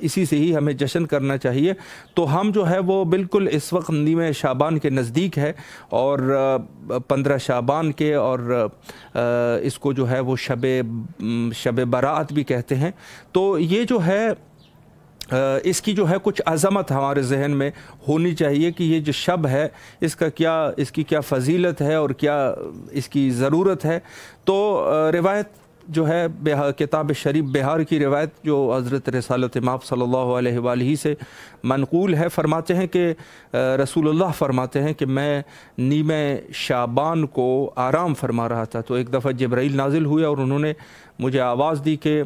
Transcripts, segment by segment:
اسی سے ہی ہمیں جشن کرنا چاہیے۔ تو ہم جو ہے وہ بالکل اس وقت نیمہ شعبان کے نزدیک ہے اور 15 شعبان کے، اور اس کو جو ہے وہ شب برات بھی کہتے ہیں۔ تو یہ جو ہے اس کی جو ہے کچھ عظمت ہمارے ذہن میں ہونی چاہیے کہ یہ جو شب ہے اس کی کیا فضیلت ہے اور کیا اس کی ضرورت ہے۔ تو روایت جو ہے کتاب شریف بہار کی روایت جو حضرت رسالت مآب صلی اللہ علیہ وآلہ سے منقول ہے، فرماتے ہیں کہ رسول اللہ فرماتے ہیں کہ میں نیمہ شعبان کو آرام فرما رہا تھا تو ایک دفعہ جبرائیل نازل ہوئے اور انہوں نے مجھے آواز دی کہ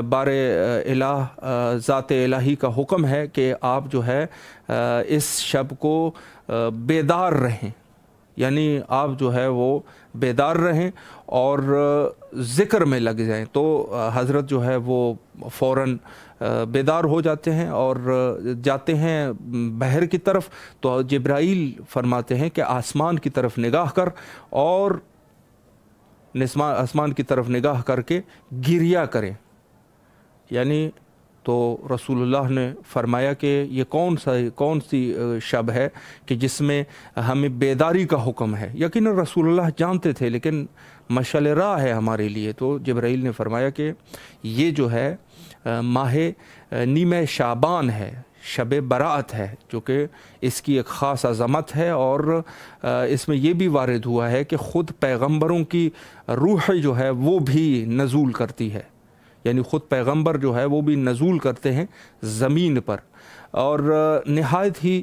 بار الہ ذات الہی کا حکم ہے کہ آپ جو ہے اس شب کو بیدار رہیں، یعنی آپ جو ہے وہ بیدار رہیں اور ذکر میں لگ جائیں۔ تو حضرت جو ہے وہ فوراً بیدار ہو جاتے ہیں اور جاتے ہیں بحر کی طرف۔ تو جبرائیل فرماتے ہیں کہ آسمان کی طرف نگاہ کر، اور آسمان کی طرف نگاہ کر کے گریہ کریں، یعنی تو رسول اللہ نے فرمایا کہ یہ کون سی شب ہے کہ جس میں ہمیں بیداری کا حکم ہے۔ یقیناً رسول اللہ جانتے تھے، لیکن مشعل راہ ہے ہمارے لیے۔ تو جبرائیل نے فرمایا کہ یہ جو ہے ماہ نیمہ شعبان ہے، شب برات ہے، جو کہ اس کی ایک خاص عظمت ہے، اور اس میں یہ بھی وارد ہوا ہے کہ خود پیغمبروں کی روح جو ہے وہ بھی نزول کرتی ہے، یعنی خود پیغمبر جو ہے وہ بھی نزول کرتے ہیں زمین پر۔ اور نہایت ہی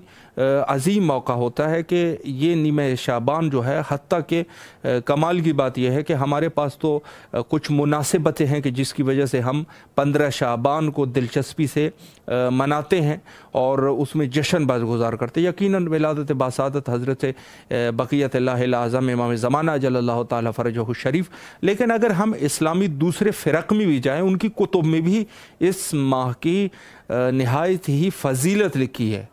عظیم موقع ہوتا ہے کہ یہ نیمہ شعبان جو ہے، حتیٰ کہ کمال کی بات یہ ہے کہ ہمارے پاس تو کچھ مناسبتیں ہیں کہ جس کی وجہ سے ہم 15 شعبان کو دلچسپی سے مناتے ہیں اور اس میں جشن برگزار کرتے ہیں۔ یقیناً ولادت باسعادت حضرت بقیت اللہ الاعظم امام زمانہ جل اللہ تعالیٰ فرجہ الشریف، لیکن اگر ہم اسلامی دوسرے فرق میں بھی جائیں، ان کی کتب میں بھی اس ماہ کی نہایت ہی فضیلت لکھی ہے،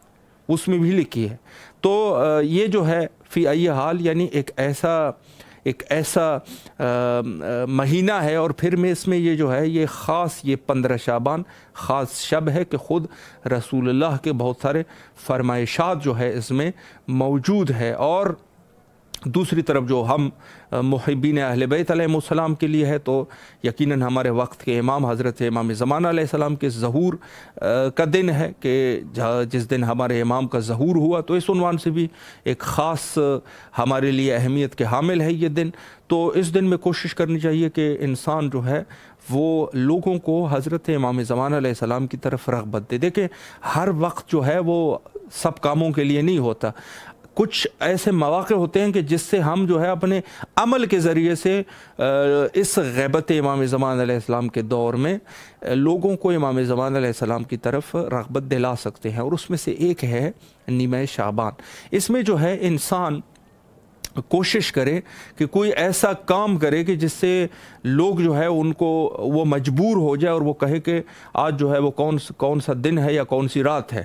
اس میں بھی لکھی ہے۔ تو یہ جو ہے فی ای حال، یعنی ایک ایسا مہینہ ہے، اور پھر میں اس میں یہ جو ہے یہ خاص، یہ 15 شعبان خاص شب ہے کہ خود رسول اللہ کے بہت سارے فرمائشات جو ہے اس میں موجود ہے۔ اور دوسری طرف جو ہم محبین اہل بیت علیہ السلام کے لیے ہے، تو یقیناً ہمارے وقت کے امام حضرت امام زمانہ علیہ السلام کے ظہور کا دن ہے کہ جس دن ہمارے امام کا ظہور ہوا، تو اس عنوان سے بھی ایک خاص ہمارے لیے اہمیت کے حامل ہے یہ دن۔ تو اس دن میں کوشش کرنی چاہیے کہ انسان جو ہے وہ لوگوں کو حضرت امام زمانہ علیہ السلام کی طرف رغبت دے۔ دیکھیں ہر وقت جو ہے وہ سب کاموں کے لیے نہیں ہوتا، کچھ ایسے مواقع ہوتے ہیں کہ جس سے ہم جو ہے اپنے عمل کے ذریعے سے اس غیبت امام زمان علیہ السلام کے دور میں لوگوں کو امام زمان علیہ السلام کی طرف رغبت دلا سکتے ہیں، اور اس میں سے ایک ہے نیمہ شعبان۔ اس میں جو ہے انسان کوشش کرے کہ کوئی ایسا کام کرے کہ جس سے لوگ جو ہے ان کو وہ مجبور ہو جائے اور وہ کہے کہ آج جو ہے وہ کون سا دن ہے یا کون سی رات ہے،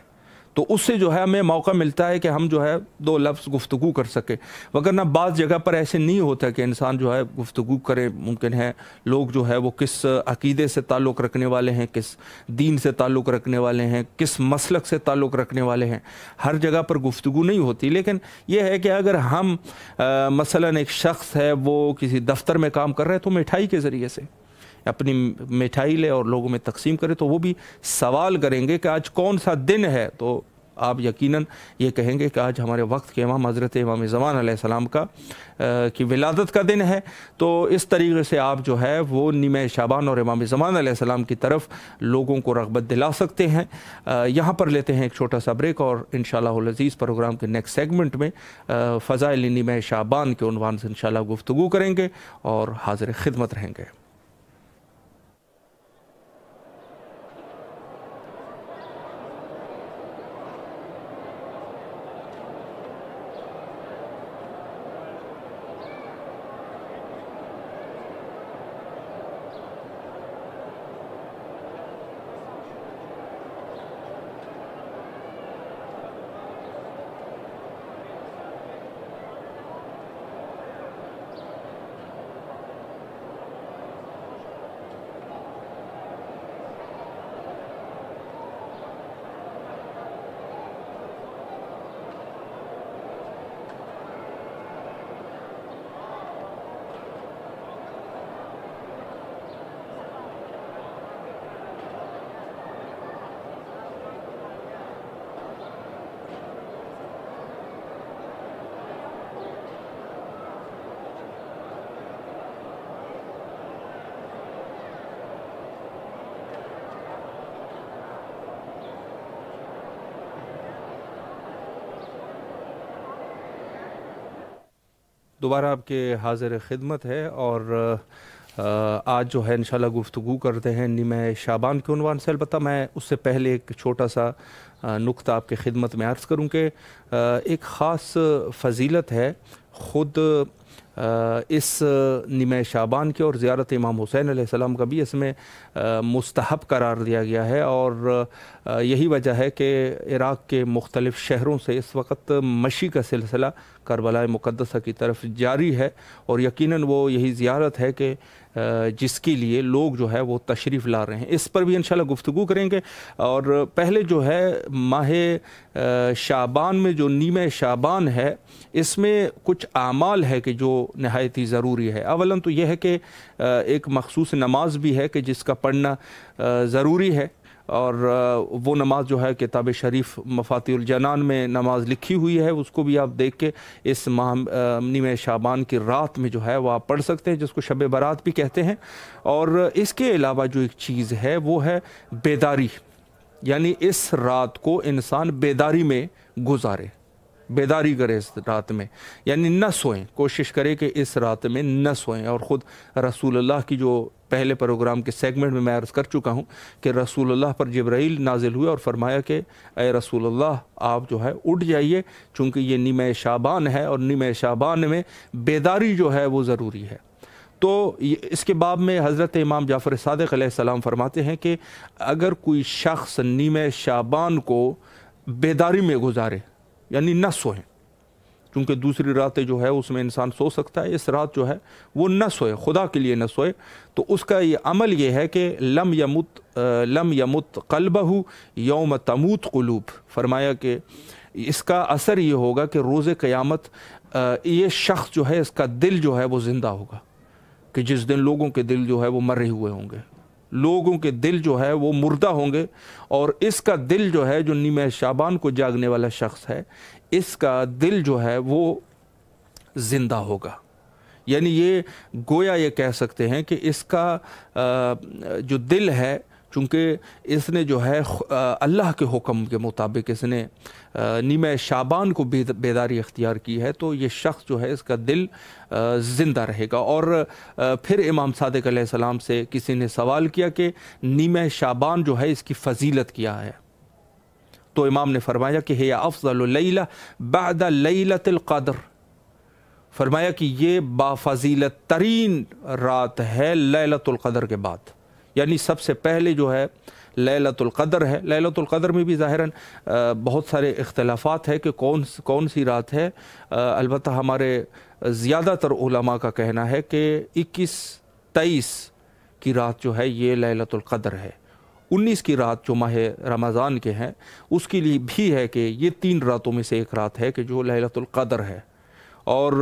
تو اس سے جو ہے ہمیں موقع ملتا ہے کہ ہم جو ہے دو لفظ گفتگو کر سکیں۔ وگرنہ بعض جگہ پر ایسے نہیں ہوتا کہ انسان جو ہے گفتگو کرے، ممکن ہے لوگ جو ہے وہ کس عقیدے سے تعلق رکھنے والے ہیں، کس دین سے تعلق رکھنے والے ہیں، کس مسلک سے تعلق رکھنے والے ہیں، ہر جگہ پر گفتگو نہیں ہوتی۔ لیکن یہ ہے کہ اگر ہم مثلا ایک شخص ہے وہ کسی دفتر میں کام کر رہے ہیں تو مٹھائی کے ذریعے سے اپنی مٹھائی لے اور لوگوں میں تقسیم کرے، تو وہ بھی سوال کریں گے کہ آج کون سا دن ہے، تو آپ یقیناً یہ کہیں گے کہ آج ہمارے وقت کے امام حضرت امام زمان علیہ السلام کی ولادت کا دن ہے۔ تو اس طریقے سے آپ جو ہے وہ نیمہ شعبان اور امام زمان علیہ السلام کی طرف لوگوں کو رغبت دلا سکتے ہیں۔ یہاں پر لیتے ہیں ایک چھوٹا سا بریک، اور انشاءاللہ العزیز پروگرام کے نیکسٹ سیگمنٹ میں فضائل نیمہ شعبان کے عنوان سے انشاءاللہ گفتگو کریں گے اور حاضر خدمت رہیں گے۔ دوبارہ آپ کے حاضر خدمت ہے اور آج جو ہے انشاءاللہ گفتگو کرتے ہیں نیمہ شعبان کے عنوان سے۔ البتہ میں اس سے پہلے ایک چھوٹا سا نقطہ آپ کے خدمت میں عرض کروں کہ ایک خاص فضیلت ہے خود اس نیمہ شعبان کے، اور زیارت امام حسین علیہ السلام کا بھی اس میں مستحب قرار دیا گیا ہے، اور یہی وجہ ہے کہ عراق کے مختلف شہروں سے اس وقت مشی کا سلسلہ کربلا مقدسہ کی طرف جاری ہے، اور یقیناً وہ یہی زیارت ہے کہ جس کے لیے لوگ جو ہے وہ تشریف لا رہے ہیں۔ اس پر بھی انشاءاللہ گفتگو کریں گے، اور پہلے جو ہے ماہ شعبان میں جو نیمہ شعبان ہے اس میں کچھ اعمال ہے کہ جو نہایت ہی ضروری ہے۔ اولاً تو یہ ہے کہ ایک مخصوص نماز بھی ہے کہ جس کا پڑھنا ضروری ہے، اور وہ نماز جو ہے کتاب شریف مفاتیح الجنان میں نماز لکھی ہوئی ہے، اس کو بھی آپ دیکھ کے اس ماہ نیمہ شعبان کی رات میں جو ہے وہ آپ پڑھ سکتے ہیں، جس کو شب برات بھی کہتے ہیں۔ اور اس کے علاوہ جو ایک چیز ہے وہ ہے بیداری، یعنی اس رات کو انسان بیداری میں گزارے، بیداری کرے اس رات میں، یعنی نہ سوئیں، کوشش کرے کہ اس رات میں نہ سوئیں۔ اور خود رسول اللہ کی جو پہلے پروگرام کے سیگمنٹ میں عرض کر چکا ہوں کہ رسول اللہ پر جبرائیل نازل ہوئے اور فرمایا کہ اے رسول اللہ آپ جو ہے اٹھ جائیے، چونکہ یہ نیمہ شعبان ہے اور نیمہ شعبان میں بیداری جو ہے وہ ضروری ہے۔ تو اس کے باب میں حضرت امام جعفر صادق علیہ السلام فرماتے ہیں کہ اگر کوئی شخص نیمہ شعبان کو بیداری میں گزارے، یعنی نہ سوئیں، کیونکہ دوسری راتیں جو ہے اس میں انسان سو سکتا ہے، اس رات جو ہے وہ نہ سوئے، خدا کے لیے نہ سوئے، تو اس کا یہ عمل یہ ہے کہ لم یمت قلبہ یوم تموت قلوب، فرمایا کہ اس کا اثر یہ ہوگا کہ روز قیامت یہ شخص جو ہے اس کا دل جو ہے وہ زندہ ہوگا، کہ جس دن لوگوں کے دل جو ہے وہ مرے ہوئے ہوں گے، لوگوں کے دل جو ہے وہ مردہ ہوں گے، اور اس کا دل جو ہے جو نیمہ شعبان کو جاگنے والا شخص ہے اس کا دل جو ہے وہ زندہ ہوگا۔ یعنی یہ گویا یہ کہہ سکتے ہیں کہ اس کا جو دل ہے، چونکہ اس نے جو ہے اللہ کے حکم کے مطابق اس نے نیمہ شعبان کو بیداری اختیار کی ہے، تو یہ شخص جو ہے اس کا دل زندہ رہے گا۔ اور پھر امام صادق علیہ السلام سے کسی نے سوال کیا کہ نیمہ شعبان جو ہے اس کی فضیلت کیا ہے، تو امام نے فرمایا کہ ہے افضل لیلہ بعد لیلۃ القدر، فرمایا کہ یہ بافضیلت ترین رات ہے لیلۃ القدر کے بعد، یعنی سب سے پہلے جو ہے لیلۃ القدر ہے۔ لیلۃ القدر میں بھی ظاہراً بہت سارے اختلافات ہے کہ کون سی رات ہے، البتہ ہمارے زیادہ تر علماء کا کہنا ہے کہ 21-23 کی رات جو ہے یہ لیلۃ القدر ہے۔ 19 کی رات جو ماہ رمضان کے ہیں اس کے لیے بھی ہے کہ یہ 3 راتوں میں سے ایک رات ہے کہ جو لیلۃ القدر ہے، اور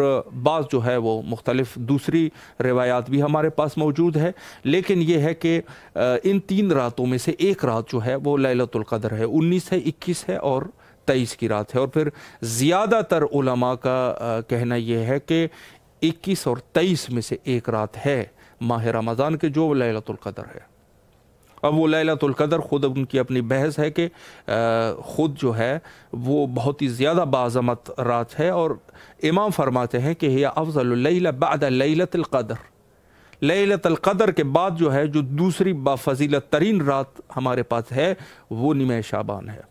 بعض جو ہے وہ مختلف دوسری روایات بھی ہمارے پاس موجود ہے، لیکن یہ ہے کہ ان 3 راتوں میں سے ایک رات جو ہے وہ لیلۃ القدر ہے، 19 ہے، 21 ہے اور 23 کی رات ہے۔ اور پھر زیادہ تر علماء کا کہنا یہ ہے کہ 21 اور 23 میں سے ایک رات ہے ماہ رمضان کے جو لیلۃ القدر ہے۔ اب وہ لیلۃ القدر خود ان کی اپنی بحث ہے کہ خود جو ہے وہ بہت ہی زیادہ باعظمت رات ہے، اور امام فرماتے ہیں کہ یہ افضل اللیلہ بعد لیلۃ القدر، لیلۃ القدر کے بعد جو ہے جو دوسری بافضیلت ترین رات ہمارے پاس ہے وہ نیمہ شعبان ہے،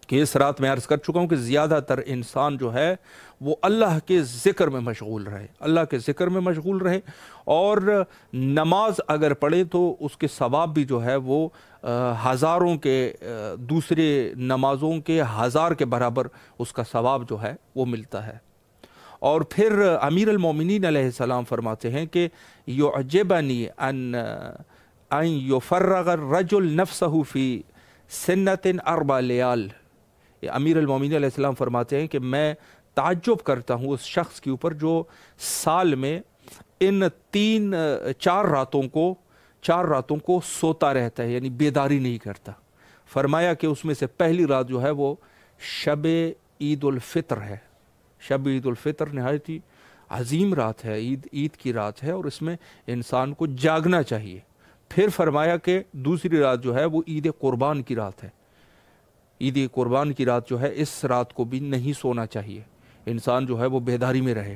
کہ اس رات میں عرض کر چکا ہوں کہ زیادہ تر انسان جو ہے وہ اللہ کے ذکر میں مشغول رہے، اللہ کے ذکر میں مشغول رہے، اور نماز اگر پڑھے تو اس کے ثواب بھی جو ہے وہ ہزاروں کے دوسرے نمازوں کے 1000 کے برابر اس کا ثواب جو ہے وہ ملتا ہے۔ اور پھر امیر المومنین علیہ السلام فرماتے ہیں کہ یعجبنی ان یفرغ الرجل نفسہ فی سنۃ 4 لیال، امیر المومنین علیہ السلام فرماتے ہیں کہ میں تعجب کرتا ہوں اس شخص کے اوپر جو سال میں ان 4 راتوں کو سوتا رہتا ہے، یعنی بیداری نہیں کرتا۔ فرمایا کہ اس میں سے پہلی رات جو ہے وہ شب عید الفطر ہے، شب عید الفطر نہایت ہی عظیم رات ہے، عید کی رات ہے، اور اس میں انسان کو جاگنا چاہیے۔ پھر فرمایا کہ دوسری رات جو ہے وہ عید قربان کی رات ہے، عید قربان کی رات جو ہے اس رات کو بھی نہیں سونا چاہیے، انسان جو ہے وہ بیداری میں رہے۔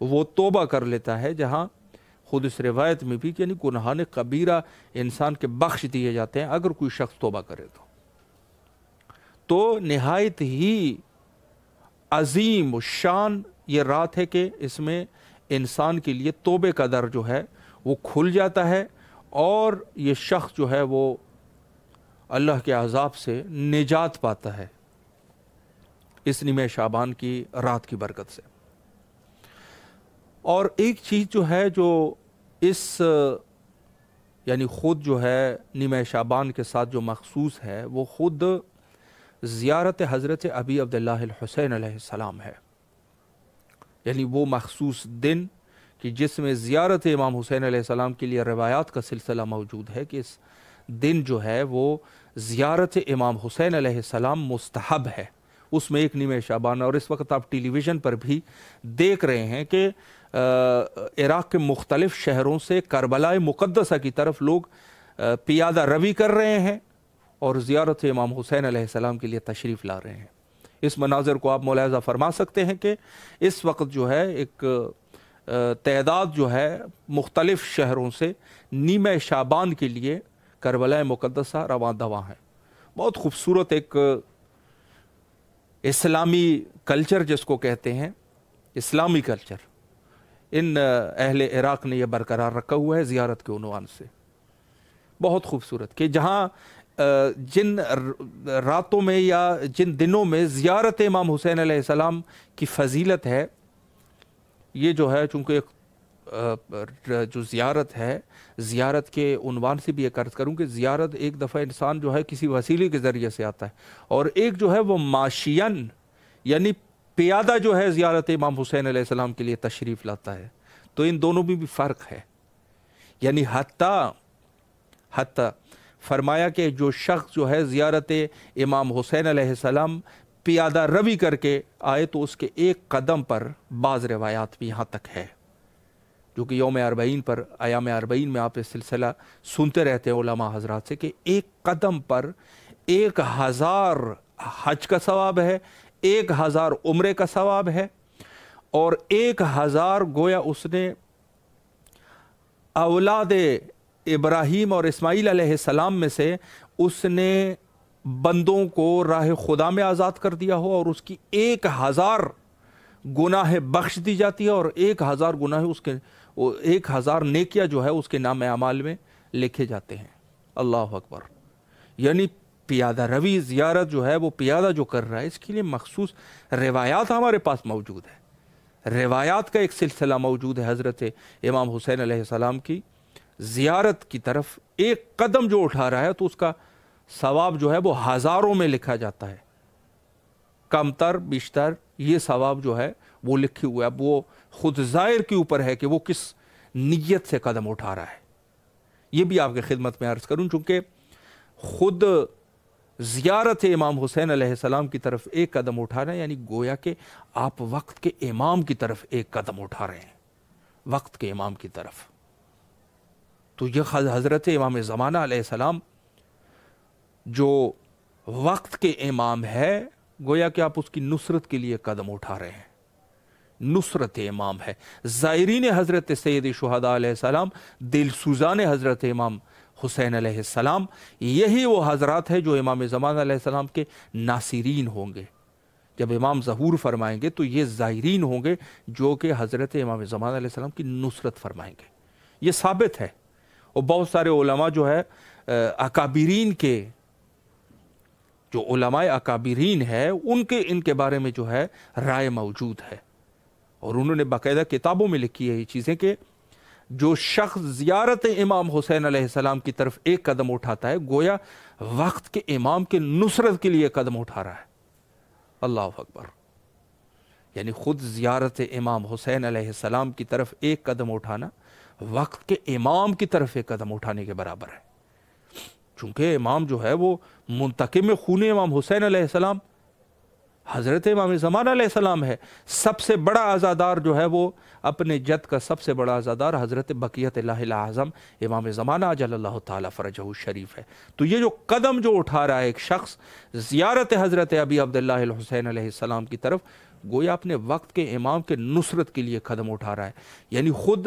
وہ توبہ کر لیتا ہے، جہاں خود اس روایت میں بھی کہ یعنی گناہان کبیرہ انسان کے بخش دیے جاتے ہیں اگر کوئی شخص توبہ کرے تو نہایت ہی عظیم و شان یہ رات ہے کہ اس میں انسان کے لیے توبے کا در جو ہے وہ کھل جاتا ہے اور یہ شخص جو ہے وہ اللہ کے عذاب سے نجات پاتا ہے اس نیمہ شعبان کی رات کی برکت سے۔ اور ایک چیز جو ہے جو اس یعنی خود جو ہے نیمہ شعبان کے ساتھ جو مخصوص ہے وہ خود زیارت حضرت ابی عبداللہ الحسین علیہ السلام ہے، یعنی وہ مخصوص دن کہ جس میں زیارت امام حسین علیہ السلام کے لیے روایات کا سلسلہ موجود ہے کہ اس دن جو ہے وہ زیارت امام حسین علیہ السلام مستحب ہے، اس میں ایک نیمہ شعبان۔ اور اس وقت آپ ٹیلی ویژن پر بھی دیکھ رہے ہیں کہ عراق کے مختلف شہروں سے کربلا مقدسہ کی طرف لوگ پیادہ روی کر رہے ہیں اور زیارت امام حسین علیہ السلام کے لیے تشریف لا رہے ہیں۔ اس مناظر کو آپ ملاحظہ فرما سکتے ہیں کہ اس وقت جو ہے ایک تعداد جو ہے مختلف شہروں سے نیمہ شعبان کے لیے کربلا مقدسہ رواں دواں ہے۔ بہت خوبصورت ایک اسلامی کلچر جس کو کہتے ہیں، اسلامی کلچر ان اہل عراق نے یہ برقرار رکھا ہوا ہے زیارت کے عنوان سے۔ بہت خوبصورت کہ جہاں جن راتوں میں یا جن دنوں میں زیارت امام حسین علیہ السلام کی فضیلت ہے، یہ جو ہے چونکہ جو زیارت ہے، زیارت کے عنوان سے بھی یہ عرض کروں کہ زیارت ایک دفعہ انسان جو ہے کسی وسیلے کے ذریعے سے آتا ہے اور ایک جو ہے وہ معاشین یعنی پیادہ جو ہے زیارت امام حسین علیہ السلام کے لیے تشریف لاتا ہے۔ تو ان دونوں میں بھی فرق ہے، یعنی حتی فرمایا کہ جو شخص جو ہے زیارت امام حسین علیہ السلام پیادہ روی کر کے آئے تو اس کے ایک قدم پر بعض روایات بھی یہاں تک ہے، جو کہ یوم اربعین پر ایام اربعین میں آپ اس سلسلہ سنتے رہتے ہیں علماء حضرات سے کہ ایک قدم پر 1000 حج کا ثواب ہے، 1000 عمرے کا ثواب ہے اور 1000 گویا اس نے اولاد ابراہیم اور اسماعیل علیہ السلام میں سے اس نے بندوں کو راہ خدا میں آزاد کر دیا ہو اور اس کی 1000 گناہ بخش دی جاتی ہے اور 1000 گناہ اس کے 1000 نیکیاں جو ہے اس کے نام اعمال میں لکھے جاتے ہیں۔ اللہ اکبر۔ یعنی پیادہ روی زیارت جو ہے وہ پیادہ جو کر رہا ہے اس کے لیے مخصوص روایات ہمارے پاس موجود ہے، روایات کا ایک سلسلہ موجود ہے حضرت امام حسین علیہ السلام کی زیارت کی طرف ایک قدم جو اٹھا رہا ہے تو اس کا ثواب جو ہے وہ ہزاروں میں لکھا جاتا ہے، کم تر بیشتر یہ ثواب جو ہے وہ لکھے ہوئے۔ اب وہ خود زائر کے اوپر ہے کہ وہ کس نیت سے قدم اٹھا رہا ہے۔ یہ بھی آپ کی خدمت میں عرض کروں چونکہ خود زیارت امام حسین علیہ السلام کی طرف ایک قدم اٹھانا یعنی گویا کہ آپ وقت کے امام کی طرف ایک قدم اٹھا رہے ہیں، وقت کے امام کی طرف۔ تو یہ حضرت امام زمانہ علیہ السلام جو وقت کے امام ہے گویا کہ آپ اس کی نصرت کے لیے قدم اٹھا رہے ہیں، نصرت امام ہے۔ زائرین حضرت سید شہداء علیہ السلام، دل سوزان حضرت امام حسین علیہ السلام، یہی وہ حضرات ہیں جو امام زمانہ علیہ السلام کے ناصرین ہوں گے۔ جب امام ظہور فرمائیں گے تو یہ زائرین ہوں گے جو کہ حضرت امام زمانہ علیہ السلام کی نصرت فرمائیں گے۔ یہ ثابت ہے اور بہت سارے علماء جو ہے اکابرین کے جو علماء اکابرین ہے ان کے بارے میں جو ہے رائے موجود ہے اور انہوں نے باقاعدہ کتابوں میں لکھی ہے یہ چیزیں کہ جو شخص زیارت امام حسین علیہ السلام کی طرف ایک قدم اٹھاتا ہے گویا وقت کے امام کے نصرت کے لیے قدم اٹھا رہا ہے۔ اللہ اکبر۔ یعنی خود زیارت امام حسین علیہ السلام کی طرف ایک قدم اٹھانا وقت کے امام کی طرف ایک قدم اٹھانے کے برابر ہے، چونکہ امام جو ہے وہ منتقم خون امام حسین علیہ السلام حضرت امام زمانہ علیہ السلام ہے۔ سب سے بڑا عزادار جو ہے وہ اپنے جد کا سب سے بڑا عزادار حضرت بقیت اللہ الاعظم امام زمانہ عجل اللہ تعالی فرجہ الشریف ہے۔ تو یہ جو قدم جو اٹھا رہا ہے ایک شخص زیارت حضرت ابی عبداللہ الحسین علیہ السلام کی طرف گویا اپنے وقت کے امام کے نصرت کے لیے قدم اٹھا رہا ہے. یعنی خود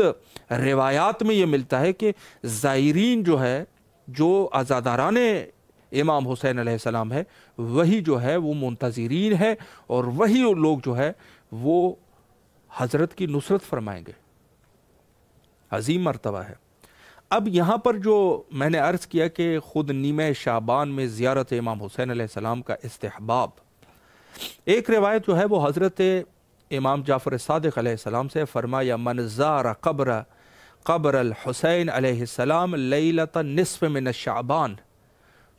روایات میں یہ ملتا ہے کہ زائرین جو ہے، جو عزاداران امام حسین علیہ السلام ہے، وہی جو ہے وہ منتظرین ہے، اور وہی لوگ جو ہے وہ حضرت کی نصرت فرمائیں گے. عظیم مرتبہ ہے. اب یہاں پر جو میں نے عرض کیا کہ خود نیمہ شعبان میں زیارت امام حسین علیہ السلام کا استحباب، ایک روایت جو ہے وہ حضرت امام جعفر صادق علیہ السلام سے فرمایا من زار قبر الحسین علیہ السلام لیلۃ نصف من الشعبان،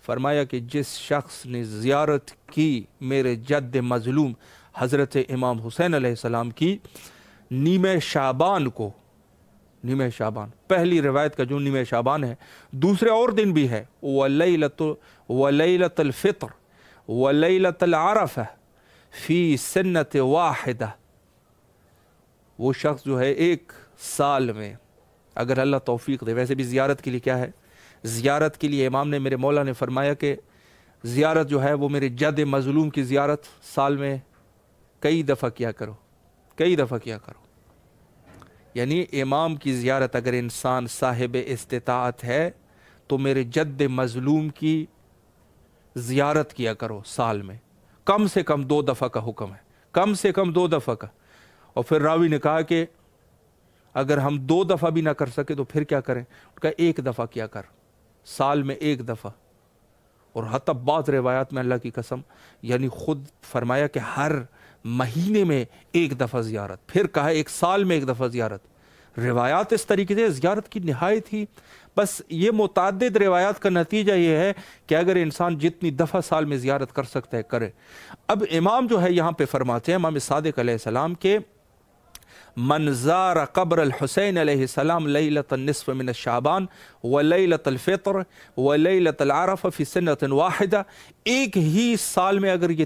فرمایا کہ جس شخص نے زیارت کی میرے جد مظلوم حضرت امام حسین علیہ السلام کی نیمہ شعبان کو، نیمہ شعبان پہلی روایت کا جو نیمہ شعبان ہے، دوسرے اور دن بھی ہے، ولیلۃ الفطر ولیلۃ العرفہ فی سنۃ واحدہ، وہ شخص جو ہے ایک سال میں اگر اللہ توفیق دے. ویسے بھی زیارت کے لیے کیا ہے، زیارت کے لیے امام نے، میرے مولا نے فرمایا کہ زیارت جو ہے وہ میرے جد مظلوم کی زیارت سال میں کئی دفعہ کیا کرو، کئی دفعہ کیا کرو. یعنی امام کی زیارت اگر انسان صاحب استطاعت ہے تو میرے جد مظلوم کی زیارت کیا کرو سال میں، کم سے کم 2 دفعہ کا حکم ہے، کم سے کم 2 دفعہ کا. اور پھر راوی نے کہا کہ اگر ہم 2 دفعہ بھی نہ کر سکے تو پھر کیا کریں؟ ان کا 1 دفعہ کیا کر، سال میں 1 دفعہ. اور حتی بعض روایات میں اللہ کی قسم یعنی خود فرمایا کہ ہر مہینے میں 1 دفعہ زیارت، پھر کہا 1 سال میں 1 دفعہ زیارت. روایات اس طریقے سے زیارت کی نہایت ہی، بس یہ متعدد روایات کا نتیجہ یہ ہے کہ اگر انسان جتنی دفعہ سال میں زیارت کر سکتا ہے کرے. اب امام جو ہے یہاں پہ فرماتے ہیں، امام صادق علیہ السلام کے من زار قبر الحسین علیہ السلام لیلۃ النصف من الشعبان ولیلۃ الفطر ولیلۃ العرفہ فی سنۃ واحدہ، ایک ہی سال میں اگر یہ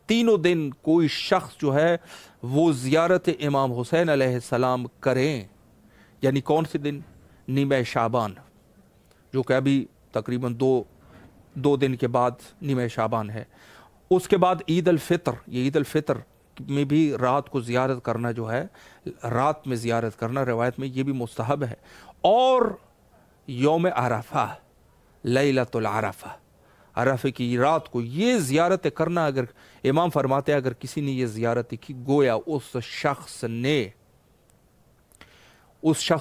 تینوں دن کوئی شخص جو ہے وہ زیارت امام حسین علیہ السلام کریں، یعنی کون سے دن؟ نیمہ شعبان، جو کہ ابھی تقریباً دو دن کے بعد نیمہ شعبان ہے. اس کے بعد عید الفطر، یہ عید الفطر میں بھی رات کو زیارت کرنا جو ہے، رات میں زیارت کرنا روایت میں یہ بھی مستحب ہے. اور یوم عرفہ، لیلۃ العرفہ، عرفہ کی رات کو یہ زیارت کرنا، اگر امام فرماتے ہیں اگر کسی نے یہ زیارت کی گویا اس شخص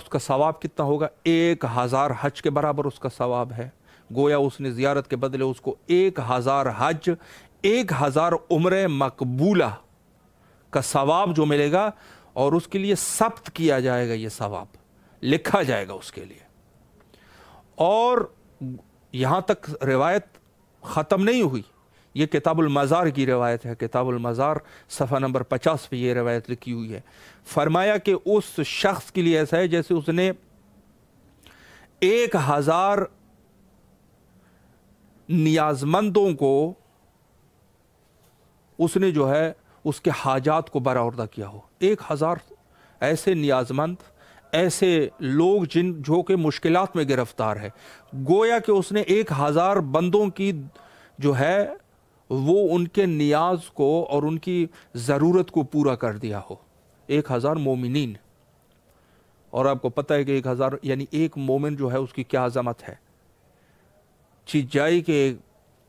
کا ثواب کتنا ہوگا؟ 1000 حج کے برابر اس کا ثواب ہے. گویا اس نے زیارت کے بدلے اس کو 1000 حج، 1000 عمرہ مقبولہ کا ثواب جو ملے گا، اور اس کے لیے ثبت کیا جائے گا، یہ ثواب لکھا جائے گا اس کے لیے. اور یہاں تک روایت ختم نہیں ہوئی، یہ کتاب المزار کی روایت ہے، کتاب المزار صفحہ نمبر 50 پہ یہ روایت لکھی ہوئی ہے. فرمایا کہ اس شخص کے لیے ایسا ہے جیسے اس نے 1000 نیازمندوں کو اس نے جو ہے اس کے حاجات کو برآوردہ کیا ہو. 1000 ایسے نیازمند، ایسے لوگ جو کہ مشکلات میں گرفتار ہے، گویا کہ اس نے 1000 بندوں کی جو ہے وہ ان کے نیاز کو اور ان کی ضرورت کو پورا کر دیا ہو. 1000 مومنین، اور آپ کو پتہ ہے کہ 1000 یعنی ایک مومن جو ہے اس کی کیا عظمت ہے. چیز جائے کہ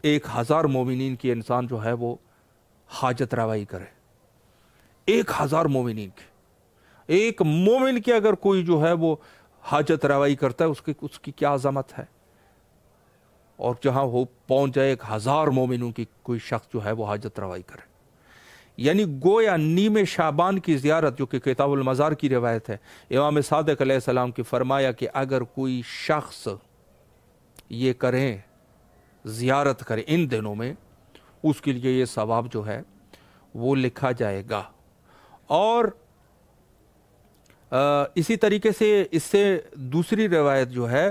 1000 مومنین کی انسان جو ہے وہ حاجت روائی کرے. 1000 مومنین کی، ایک مومن کی اگر کوئی جو ہے وہ حاجت روائی کرتا ہے اس کی کیا عظمت ہے. اور جہاں وہ پہنچ جائے 1000 مومنوں کی کوئی شخص جو ہے وہ حاجت روائی کرے. یعنی گویا نیمہ شعبان کی زیارت، جو کہ کتاب المزار کی روایت ہے، امام صادق علیہ السلام کی فرمایا کہ اگر کوئی شخص یہ کریں، زیارت کرے ان دنوں میں، اس کے لیے یہ ثواب جو ہے وہ لکھا جائے گا. اور اسی طریقے سے اس سے دوسری روایت جو ہے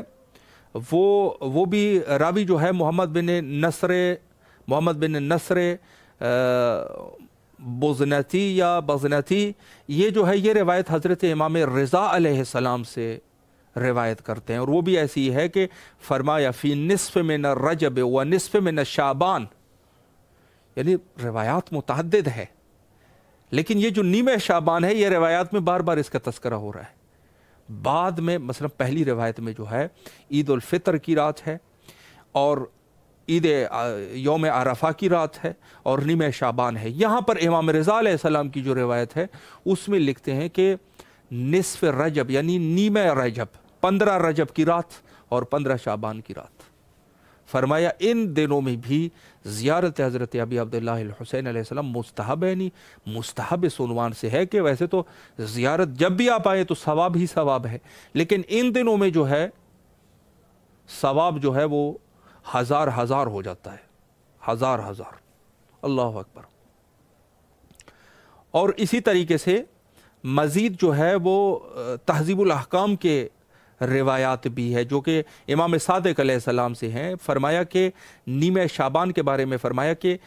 وہ بھی راوی جو ہے محمد بن نصر بزنتی، یہ جو ہے یہ روایت حضرت امام رضا علیہ السلام سے روایت کرتے ہیں، اور وہ بھی ایسی ہے کہ فرمایا فی نصف من الرجب و نصف من الشعبان. یعنی روایات متعدد ہے، لیکن یہ جو نیمہ شعبان ہے یہ روایات میں بار بار اس کا تذکرہ ہو رہا ہے. بعد میں مثلا پہلی روایت میں جو ہے عید الفطر کی رات ہے اور عید یوم عرفہ کی رات ہے اور نیمہ شعبان ہے. یہاں پر امام رضا علیہ السلام کی جو روایت ہے اس میں لکھتے ہیں کہ نصف رجب یعنی نیمہ رجب 15 رجب کی رات اور 15 شعبان کی رات. فرمایا ان دنوں میں بھی زیارت حضرت ابی عبداللہ الحسین علیہ السلام مستحب ہے. نہیں مستحب اس عنوان سے ہے کہ ویسے تو زیارت جب بھی آپ آئے تو ثواب ہی ثواب ہے، لیکن ان دنوں میں جو ہے ثواب جو ہے وہ ہزار ہو جاتا ہے، ہزار. اللہ اکبر. اور اسی طریقے سے مزید جو ہے وہ تہذیب الاحکام کے روایات بھی ہے جو کہ امام صادق علیہ السلام سے ہیں. فرمایا کہ نیمہ شعبان کے بارے میں فرمایا کہ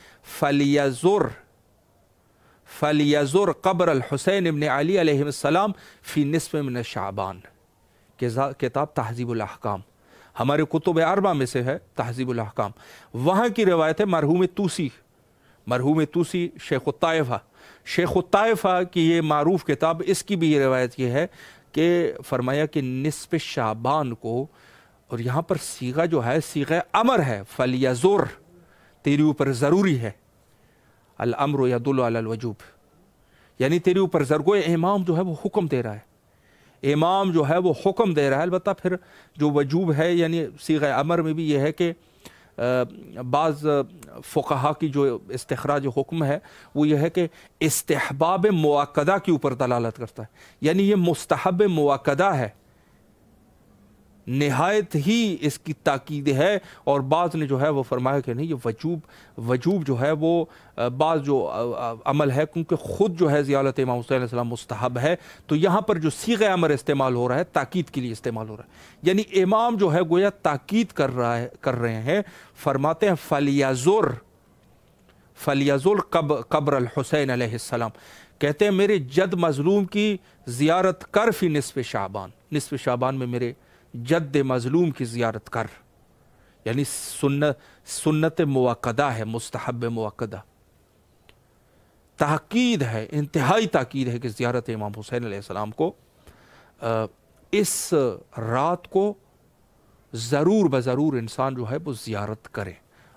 فَلْيَزُرْ قبر الحسین ابن علی علیہ السلام فی نصف من شعبان. کتاب تہذیب الاحکام ہمارے کتب اربعہ میں سے ہے تہذیب الاحکام. وہاں کی روایت ہے مرحوم توسی شیخ الطائفہ کی یہ معروف کتاب، اس کی بھی یہ روایت یہ ہے کہ فرمایا کہ نصف شعبان کو، اور یہاں پر صیغہ جو ہے صیغہ امر ہے، فَلْيَزُرْ تیرے اوپر ضروری ہے، الامر یدل علی الوجوب یعنی تیرے اوپر ضرور. امام جو ہے وہ حکم دے رہا ہے، البتہ پھر جو وجوب ہے یعنی صیغہ امر میں بھی یہ ہے کہ بعض فقہا کی جو استخراج حکم ہے وہ یہ ہے کہ استحباب مؤکدہ کے اوپر دلالت کرتا ہے، یعنی یہ مستحب مؤکدہ ہے، نہایت ہی اس کی تاکید ہے. اور بعض نے جو ہے وہ فرمایا کہ نہیں یہ وجوب جو ہے وہ بعض جو عمل ہے کیونکہ خود جو ہے زیارت امام حسین علیہ السلام مستحب ہے، تو یہاں پر جو صیغہ امر استعمال ہو رہا ہے تاکید کے لیے استعمال ہو رہا ہے، یعنی امام جو ہے گویا تاکید کر رہے ہیں. فرماتے ہیں فَلْيَزُرْ قبر الحسین علیہ السلام، کہتے ہیں میرے جد مظلوم کی زیارت کر فی نصف شعبان میں میرے جد مظلوم کی زیارت کر، یعنی سنت موقدہ ہے، مستحب موقدہ. تاکید ہے، انتہائی تاکید ہے کہ زیارت امام حسین علیہ السلام کو اس رات کو ضرور بضرور انسان جو ہے وہ زیارت کرے.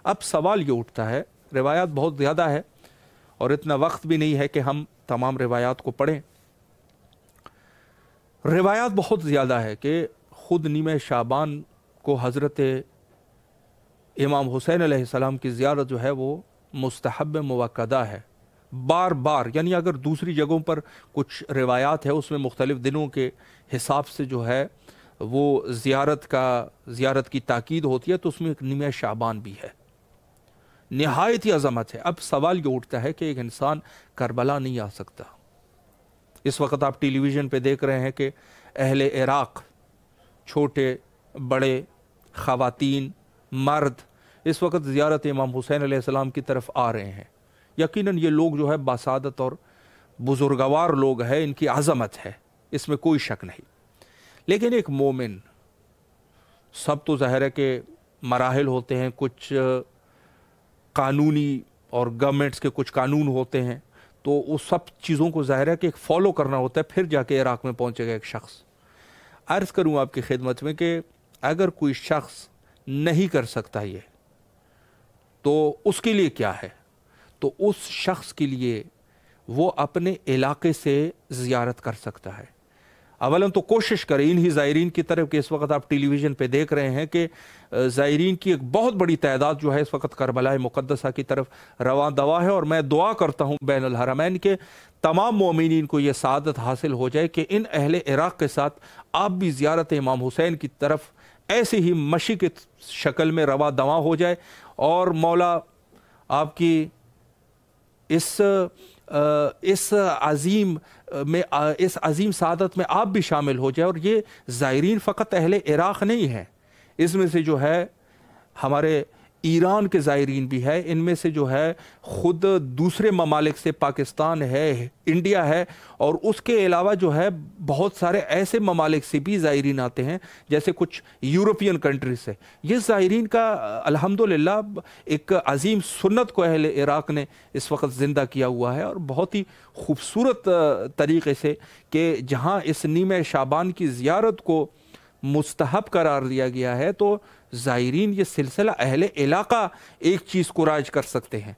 اب سوال یہ اٹھتا ہے، روایات بہت زیادہ ہے اور اتنا وقت بھی نہیں ہے کہ ہم تمام روایات کو پڑھیں. روایات بہت زیادہ ہے کہ خود نیمہ شعبان کو حضرت امام حسین علیہ السلام کی زیارت جو ہے وہ مستحب موقدہ ہے. بار بار یعنی اگر دوسری جگہوں پر کچھ روایات ہے اس میں مختلف دنوں کے حساب سے جو ہے وہ زیارت کی تاکید ہوتی ہے، تو اس میں ایک نیمہ شعبان بھی ہے، نہایت ہی عظمت ہے. اب سوال یہ اٹھتا ہے کہ ایک انسان کربلا نہیں آ سکتا. اس وقت آپ ٹیلی ویژن پہ دیکھ رہے ہیں کہ اہل عراق، چھوٹے بڑے، خواتین، مرد اس وقت زیارت امام حسین علیہ السلام کی طرف آ رہے ہیں. یقیناً یہ لوگ جو ہے باسعادت اور بزرگوار لوگ ہیں، ان کی عظمت ہے، اس میں کوئی شک نہیں. لیکن ایک مومن، سب تو ظاہر ہے کہ مراحل ہوتے ہیں، کچھ قانونی اور گورنمنٹس کے کچھ قانون ہوتے ہیں، تو اس سب چیزوں کو ظاہر ہے کہ ایک فالو کرنا ہوتا ہے، پھر جا کے عراق میں پہنچے گا ایک شخص. عرض کروں آپ کی خدمت میں کہ اگر کوئی شخص نہیں کر سکتا یہ، تو اس کے لیے کیا ہے؟ تو اس شخص کے لیے وہ اپنے علاقے سے زیارت کر سکتا ہے. اولاً تو کوشش کریں انہی زائرین کی طرف کہ اس وقت آپ ٹیلی ویژن پہ دیکھ رہے ہیں کہ زائرین کی ایک بہت بڑی تعداد جو ہے اس وقت کربلا مقدسہ کی طرف رواں دوا ہے، اور میں دعا کرتا ہوں بین الحرمین کے تمام مومنین کو یہ سعادت حاصل ہو جائے کہ ان اہل عراق کے ساتھ آپ بھی زیارت امام حسین کی طرف ایسے ہی مشی کی شکل میں رواں دواں ہو جائے، اور مولا آپ کی اس عظیم سعادت میں آپ بھی شامل ہو جائے. اور یہ زائرین فقط اہل عراق نہیں ہیں، اس میں سے جو ہے ہمارے ایران کے زائرین بھی ہے، ان میں سے جو ہے خود دوسرے ممالک سے پاکستان ہے، انڈیا ہے، اور اس کے علاوہ جو ہے بہت سارے ایسے ممالک سے بھی زائرین آتے ہیں جیسے کچھ یورپین کنٹریز سے۔ یہ زائرین کا الحمدللہ ایک عظیم سنت کو اہل عراق نے اس وقت زندہ کیا ہوا ہے، اور بہت ہی خوبصورت طریقے سے کہ جہاں اس نیمہ شعبان کی زیارت کو مستحب قرار دیا گیا ہے، تو زائرین یہ سلسلہ اہل علاقہ ایک چیز کو رائج کر سکتے ہیں۔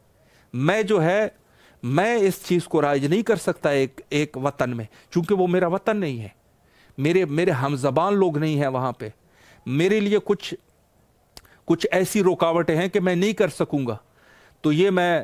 میں اس چیز کو رائج نہیں کر سکتا ایک وطن میں، چونکہ وہ میرا وطن نہیں ہے، میرے ہم زبان لوگ نہیں ہیں وہاں پہ، میرے لیے کچھ ایسی رکاوٹیں ہیں کہ میں نہیں کر سکوں گا۔ تو یہ میں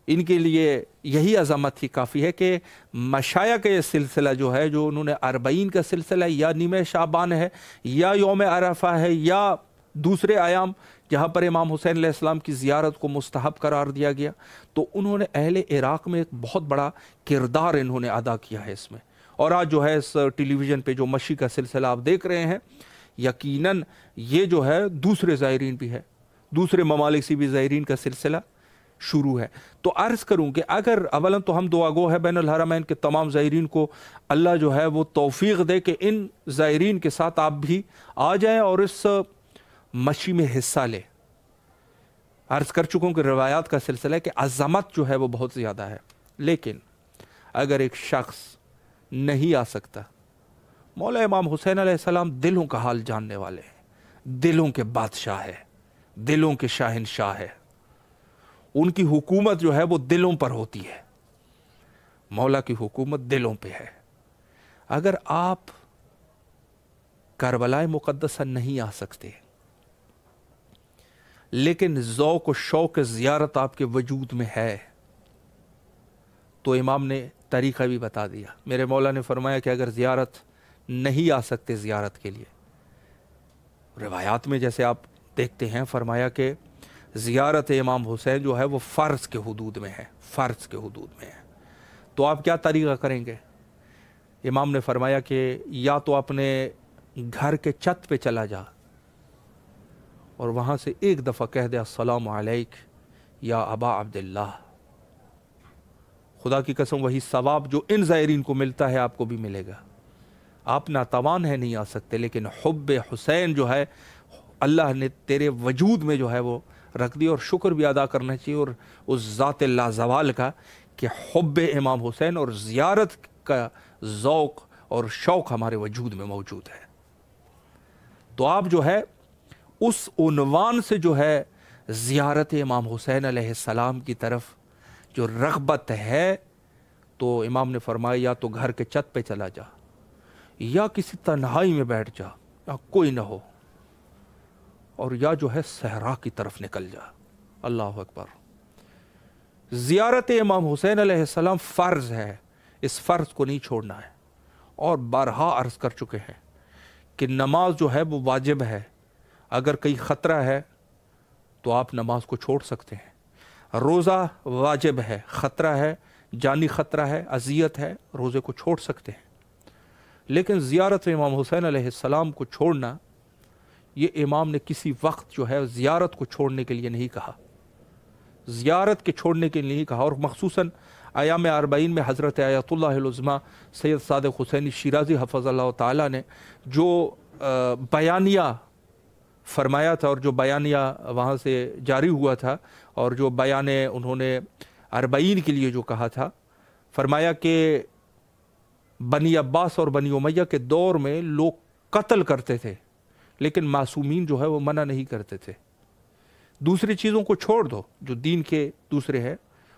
ان کے لیے یہی عظمت ہی کافی ہے کہ مشائخ کا یہ سلسلہ جو ہے، جو انہوں نے 40 کا سلسلہ یا نیمہ شعبان ہے یا یوم عرفہ ہے یا دوسرے ایام جہاں پر امام حسین علیہ السلام کی زیارت کو مستحب قرار دیا گیا، تو انہوں نے اہل عراق میں ایک بہت بڑا کردار انہوں نے ادا کیا ہے اس میں۔ اور آج جو ہے اس ٹیلی ویژن پہ جو مشی کا سلسلہ آپ دیکھ رہے ہیں، یقیناً یہ جو ہے دوسرے زائرین بھی ہے، دوسرے ممالک سے بھی زائرین کا سلسلہ شروع ہے۔ تو عرض کروں کہ اگر اولاً تو ہم دعا گو ہے بین الحرمین کے تمام زائرین کو اللہ جو ہے وہ توفیق دے کہ ان زائرین کے ساتھ آپ بھی آ جائیں اور اس مشی میں حصہ لے۔ عرض کر چکوں کہ روایات کا سلسلہ ہے کہ عظمت جو ہے وہ بہت زیادہ ہے، لیکن اگر ایک شخص نہیں آ سکتا، مولا امام حسین علیہ السلام دلوں کا حال جاننے والے ہیں، دلوں کے بادشاہ ہے، دلوں کے شاہنشاہ ہے، ان کی حکومت جو ہے وہ دلوں پر ہوتی ہے، مولا کی حکومت دلوں پہ ہے۔ اگر آپ کربلا مقدسہ نہیں آ سکتے لیکن ذوق و شوق زیارت آپ کے وجود میں ہے، تو امام نے طریقہ بھی بتا دیا۔ میرے مولا نے فرمایا کہ اگر زیارت نہیں آ سکتے زیارت کے لیے، روایات میں جیسے آپ دیکھتے ہیں فرمایا کہ زیارت امام حسین جو ہے وہ فرض کے حدود میں ہے، فرض کے حدود میں ہے، تو آپ کیا طریقہ کریں گے؟ امام نے فرمایا کہ یا تو اپنے گھر کے چھت پہ چلا جا اور وہاں سے ایک دفعہ کہہ دے السلام علیک یا ابا عبداللہ، خدا کی قسم وہی ثواب جو ان زائرین کو ملتا ہے آپ کو بھی ملے گا۔ آپ ناتوان ہے، نہیں آ سکتے، لیکن حب حسین جو ہے اللہ نے تیرے وجود میں جو ہے وہ رکھ دی، اور شکر بھی ادا کرنا چاہیے اور اس ذات لا زوال کا کہ حب امام حسین اور زیارت کا ذوق اور شوق ہمارے وجود میں موجود ہے۔ تو آپ جو ہے اس عنوان سے جو ہے زیارت امام حسین علیہ السلام کی طرف جو رغبت ہے، تو امام نے فرمایا یا تو گھر کے چھت پہ چلا جا یا کسی تنہائی میں بیٹھ جا یا کوئی نہ ہو، اور یا جو ہے صحرا کی طرف نکل جا۔ اللہ اکبر۔ زیارت امام حسین علیہ السلام فرض ہے، اس فرض کو نہیں چھوڑنا ہے، اور بارہا عرض کر چکے ہیں کہ نماز جو ہے وہ واجب ہے، اگر کئی خطرہ ہے تو آپ نماز کو چھوڑ سکتے ہیں۔ روزہ واجب ہے، خطرہ ہے، جانی خطرہ ہے، اذیت ہے، روزے کو چھوڑ سکتے ہیں، لیکن زیارت امام حسین علیہ السلام کو چھوڑنا، یہ امام نے کسی وقت جو ہے زیارت کو چھوڑنے کے لیے نہیں کہا، زیارت کے چھوڑنے کے لیے نہیں کہا۔ اور مخصوصاً ایام 40 میں حضرت آیت اللہ العظمیٰ سید صادق حسینی شیرازی حفظ اللہ تعالیٰ نے جو بیانیہ فرمایا تھا، اور جو بیانیہ وہاں سے جاری ہوا تھا، اور جو بیان انہوں نے 40 کے لیے جو کہا تھا، فرمایا کہ بنی عباس اور بنی امیہ کے دور میں لوگ قتل کرتے تھے، لیکن معصومین جو ہے وہ منع نہیں کرتے تھے۔ دوسری چیزوں کو چھوڑ دو، جو دین کے دوسرے ہیں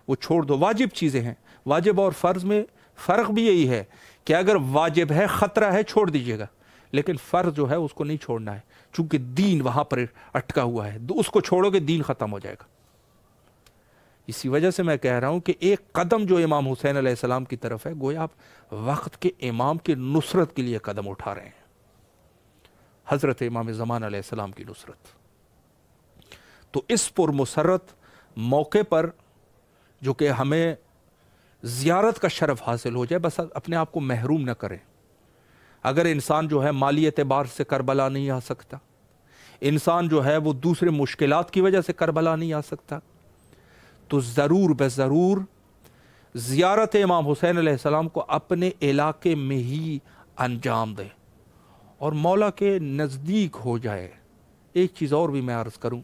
وہ چھوڑ دو، واجب چیزیں ہیں۔ واجب اور فرض میں فرق بھی یہی ہے کہ اگر واجب ہے، خطرہ ہے، چھوڑ دیجئے گا، لیکن فرض جو ہے اس کو نہیں چھوڑنا ہے، چونکہ دین وہاں پر اٹکا ہوا ہے، اس کو چھوڑو گے دین ختم ہو جائے گا۔ اسی وجہ سے میں کہہ رہا ہوں کہ ایک قدم جو امام حسین علیہ السلام کی طرف ہے، گویا آپ وقت کے امام کی نصرت کے لیے قدم اٹھا رہے ہیں، حضرت امام زمان علیہ السلام کی نصرت۔ تو اس پر مسرت موقع پر جو کہ ہمیں زیارت کا شرف حاصل ہو جائے، بس اپنے آپ کو محروم نہ کریں۔ اگر انسان جو ہے مالی اعتبار سے کربلا نہیں آ سکتا، انسان جو ہے وہ دوسرے مشکلات کی وجہ سے کربلا نہیں آ سکتا، تو ضرور بضرور زیارت امام حسین علیہ السلام کو اپنے علاقے میں ہی انجام دے اور مولا کے نزدیک ہو جائے۔ ایک چیز اور بھی میں عرض کروں،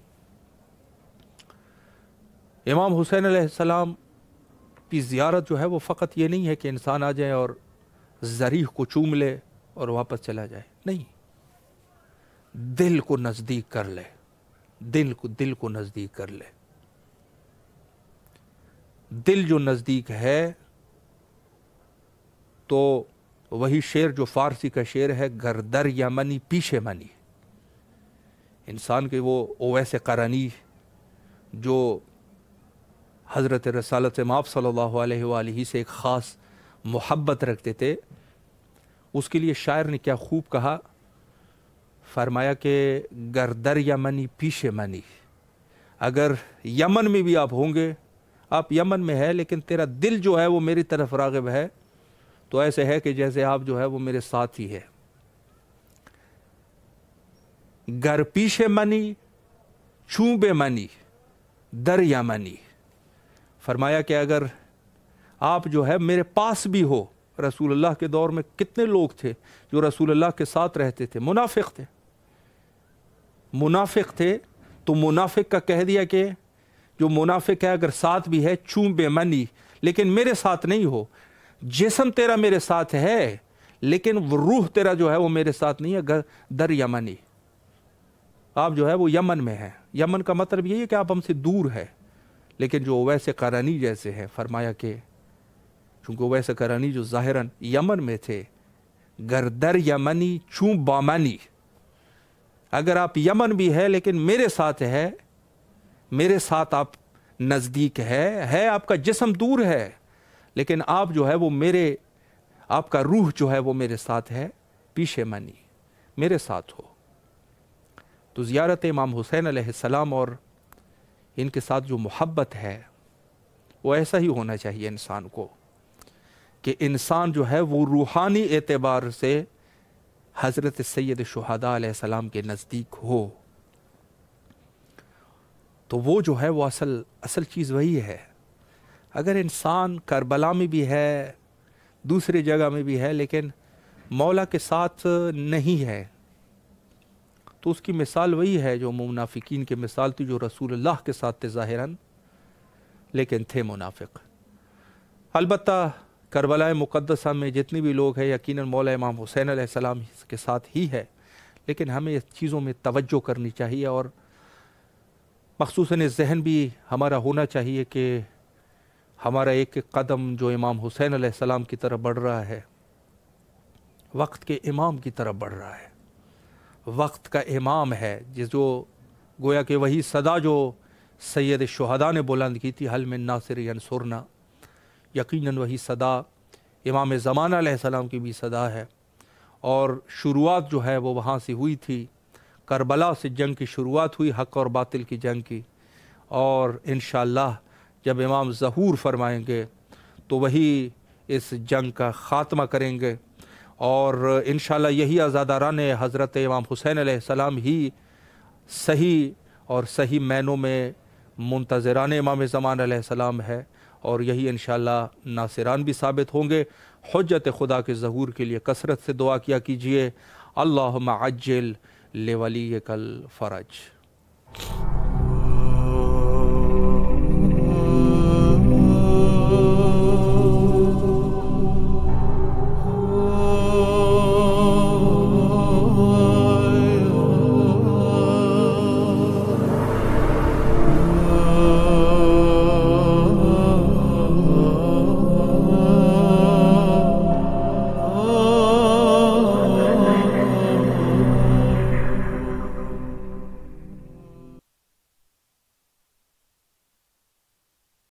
امام حسین علیہ السلام کی زیارت جو ہے وہ فقط یہ نہیں ہے کہ انسان آ جائے اور ضریح کو چوم لے اور واپس چلا جائے، نہیں، دل کو نزدیک کر لے، دل کو نزدیک کر لے۔ دل جو نزدیک ہے تو وہی شعر جو فارسی کا شعر ہے، گر در یمنی پیچھے منی، انسان کے وہ اویس قرنی جو حضرت رسالت مآب صلی اللہ علیہ وآلہ سے ایک خاص محبت رکھتے تھے، اس کے لیے شاعر نے کیا خوب کہا، فرمایا کہ گر در یمنی پیچھے منی، اگر یمن میں بھی آپ ہوں گے، آپ یمن میں ہے لیکن تیرا دل جو ہے وہ میری طرف راغب ہے، تو ایسے ہے کہ جیسے آپ جو ہے وہ میرے ساتھ ہی ہے۔ گر پیچھے منی چوں بے منی در یمنی، فرمایا کہ اگر آپ جو ہے میرے پاس بھی ہو، رسول اللہ کے دور میں کتنے لوگ تھے جو رسول اللہ کے ساتھ رہتے تھے، منافق تھے، تو منافق کا کہہ دیا کہ جو منافق ہے اگر ساتھ بھی ہے چوں بے منی، لیکن میرے ساتھ نہیں ہو، جسم تیرا میرے ساتھ ہے لیکن روح تیرا جو ہے وہ میرے ساتھ نہیں ہے، در یمنی، آپ جو ہے وہ یمن میں ہیں۔ یمن کا مطلب یہی ہے کہ آپ ہم سے دور ہے، لیکن جو اویس قرنی جیسے ہیں، فرمایا کہ چونکہ اویس قرنی جو ظاہراً یمن میں تھے، گر در یمنی چوں بامنی، اگر آپ یمن بھی ہے لیکن میرے ساتھ ہے، میرے ساتھ آپ نزدیک ہے، آپ کا جسم دور ہے لیکن آپ جو ہے وہ آپ کا روح جو ہے وہ میرے ساتھ ہے، پیچھے منی، میرے ساتھ ہو۔ تو زیارت امام حسین علیہ السلام اور ان کے ساتھ جو محبت ہے وہ ایسا ہی ہونا چاہیے انسان کو، کہ انسان جو ہے وہ روحانی اعتبار سے حضرت سید شہداء علیہ السلام کے نزدیک ہو، تو وہ جو ہے وہ اصل چیز وہی ہے۔ اگر انسان کربلا میں بھی ہے، دوسری جگہ میں بھی ہے، لیکن مولا کے ساتھ نہیں ہے، تو اس کی مثال وہی ہے جو منافقین کی مثال تھی، جو رسول اللہ کے ساتھ تھے ظاہراً لیکن تھے منافق۔ البتہ کربلا مقدسہ میں جتنی بھی لوگ ہیں یقیناً مولا امام حسین علیہ السلام کے ساتھ ہی ہے، لیکن ہمیں اس چیزوں میں توجہ کرنی چاہیے، اور مخصوصاً ذہن بھی ہمارا ہونا چاہیے کہ ہمارا ایک قدم جو امام حسین علیہ السلام کی طرف بڑھ رہا ہے، وقت کے امام کی طرف بڑھ رہا ہے، وقت کا امام ہے، جو گویا کہ وہی صدا جو سید شہداء نے بلند کی تھی، حل من ناصر ینصرنا، یقیناً وہی صدا امام زمانہ علیہ السلام کی بھی صدا ہے، اور شروعات جو ہے وہ وہاں سے ہوئی تھی، کربلا سے جنگ کی شروعات ہوئی، حق اور باطل کی جنگ کی، اور انشاءاللہ جب امام ظہور فرمائیں گے تو وہی اس جنگ کا خاتمہ کریں گے، اور انشاءاللہ یہی عزاداران حضرت امام حسین علیہ السلام ہی صحیح معنوں میں منتظران امام زمان علیہ السلام ہے، اور یہی انشاءاللہ ناصران بھی ثابت ہوں گے۔ حجت خدا کے ظہور کے لیے کثرت سے دعا کیا کیجئے، اللہم عجل لولیک الفرج۔